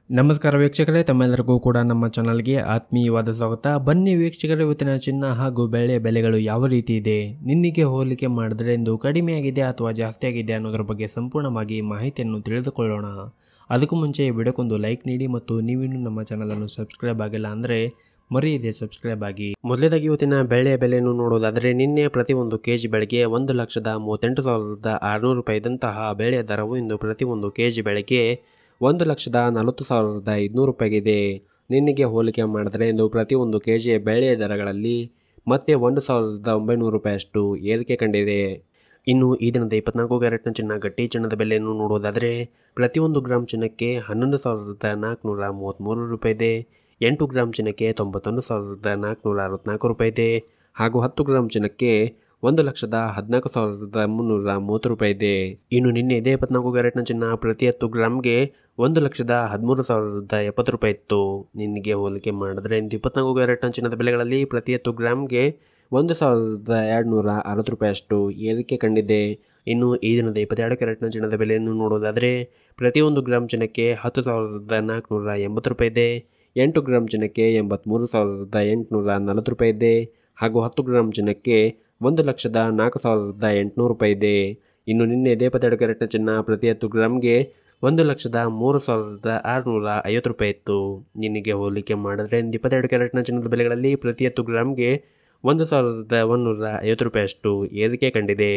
ನಮಸ್ಕಾರ ವೀಕ್ಷಕರೇ, ತಮ್ಮೆಲ್ಲರಿಗೂ ಕೂಡ ನಮ್ಮ ಚಾನಲ್ಗೆ ಆತ್ಮೀಯವಾದ ಸ್ವಾಗತ. ಬನ್ನಿ ವೀಕ್ಷಕರೇ, ಇವತ್ತಿನ ಚಿನ್ನ ಹಾಗೂ ಬೆಳ್ಳಿಯ ಬೆಲೆಗಳು ಯಾವ ರೀತಿ ಇದೆ, ನಿನ್ನೆಗೆ ಹೋಲಿಕೆ ಮಾಡಿದ್ರೆ ಇಂದು ಕಡಿಮೆ ಆಗಿದೆ ಅಥವಾ ಜಾಸ್ತಿ ಆಗಿದೆ ಅನ್ನೋದ್ರ ಬಗ್ಗೆ ಸಂಪೂರ್ಣವಾಗಿ ಮಾಹಿತಿಯನ್ನು ತಿಳಿದುಕೊಳ್ಳೋಣ. ಅದಕ್ಕೂ ಮುಂಚೆ ವಿಡಿಯೋಕ್ಕೊಂದು ಲೈಕ್ ನೀಡಿ ಮತ್ತು ನೀವಿನ್ನೂ ನಮ್ಮ ಚಾನಲನ್ನು ಸಬ್ಸ್ಕ್ರೈಬ್ ಆಗಿಲ್ಲ ಅಂದರೆ ಮರೆಯದೆ ಸಬ್ಸ್ಕ್ರೈಬ್ ಆಗಿ. ಮೊದಲೇದಾಗಿ ಇವತ್ತಿನ ಬೆಳ್ಳಿಯ ಬೆಲೆಯನ್ನು ನೋಡೋದಾದರೆ ನಿನ್ನೆ ಪ್ರತಿ 1 ಕೆಜಿ ಬೆಳೆಗೆ 1,38,600 ರೂಪಾಯಿ ಇದ್ದಂತಹ ಬೆಳೆಯ ದರವು ಇಂದು ಪ್ರತಿ 1 ಕೆಜಿ ಬೆಳೆಗೆ 1,40,500 ರೂಪಾಯಿಗಿದೆ. ನಿನ್ನೆಗೆ ಹೋಲಿಕೆ ಮಾಡಿದರೆ ಇಂದು ಪ್ರತಿ 1 ಕೆಜಿಯ ಬೆಳೆಯ ದರಗಳಲ್ಲಿ ಮತ್ತೆ 1,900 ರೂಪಾಯಿಯಷ್ಟು ಏರಿಕೆ ಕಂಡಿದೆ. ಇನ್ನು ಈ ದಿನದ 24 ಕ್ಯಾರೆಟ್ನ ಚಿನ್ನ ಗಟ್ಟಿ ಚಿನ್ನದ ಬೆಲೆಯನ್ನು ನೋಡುವುದಾದರೆ ಪ್ರತಿ 1 ಗ್ರಾಮ್ ಚಿನ್ನಕ್ಕೆ 11,433 ರೂಪಾಯಿ ಇದೆ. 8 ಗ್ರಾಮ್ ಚಿನ್ನಕ್ಕೆ 91,464 ರೂಪಾಯಿ ಇದೆ. ಹಾಗೂ 10 ಗ್ರಾಮ್ ಚಿನ್ನಕ್ಕೆ 1,14,330 ರೂಪಾಯಿ ಇದೆ. ಇನ್ನು ನಿನ್ನೆ ಇದೇ 24 ಕ್ಯಾರೆಟ್ನ ಚಿನ್ನ ಪ್ರತಿ 10 ಗ್ರಾಮ್ಗೆ 1,13,070 ರೂಪಾಯಿ ಇತ್ತು. ನಿನ್ನೆಗೆ ಹೋಲಿಕೆ ಮಾಡಿದ್ರೆ 24 ಕ್ಯಾರೆಟ್ನ ಚಿನ್ನದ ಬೆಲೆಗಳಲ್ಲಿ ಪ್ರತಿ 10 ಗ್ರಾಮ್ಗೆ 1,260 ರೂಪಾಯಿಯಷ್ಟು ಏರಿಕೆ ಕಂಡಿದೆ. ಇನ್ನು ಈ ದಿನದ 22 ಕ್ಯಾರೆಟ್ನ ಚಿನ್ನದ ಬೆಲೆಯನ್ನು ನೋಡೋದಾದರೆ ಪ್ರತಿ 1 ಗ್ರಾಮ್ ಚಿನ್ನಕ್ಕೆ 10,480 ರೂಪಾಯಿ ಇದೆ. 8 ಗ್ರಾಮ್ ಚಿನ್ನಕ್ಕೆ 83,840 ರೂಪಾಯಿ ಇದೆ. ಹಾಗೂ 10 ಗ್ರಾಮ್ ಚಿನ್ನಕ್ಕೆ 1,04,800 ರೂಪಾಯಿ ಇದೆ. ಇನ್ನು ನಿನ್ನೆ ಇದೇ 22 ಕ್ಯಾರೆಟ್ನ ಚಿನ್ನ ಪ್ರತಿ 10 ಗ್ರಾಮ್ಗೆ 1,03,650 ರೂಪಾಯಿ ಇತ್ತು. ನಿನ್ನೆಗೆ ಹೋಲಿಕೆ ಮಾಡಿದ್ರೆ 22 ಕ್ಯಾರೆಟ್ನ ಚಿನ್ನದ ಬೆಲೆಗಳಲ್ಲಿ ಪ್ರತಿ 10 ಗ್ರಾಮ್ಗೆ 1,150 ರೂಪಾಯಿಯಷ್ಟು ಏರಿಕೆ ಕಂಡಿದೆ.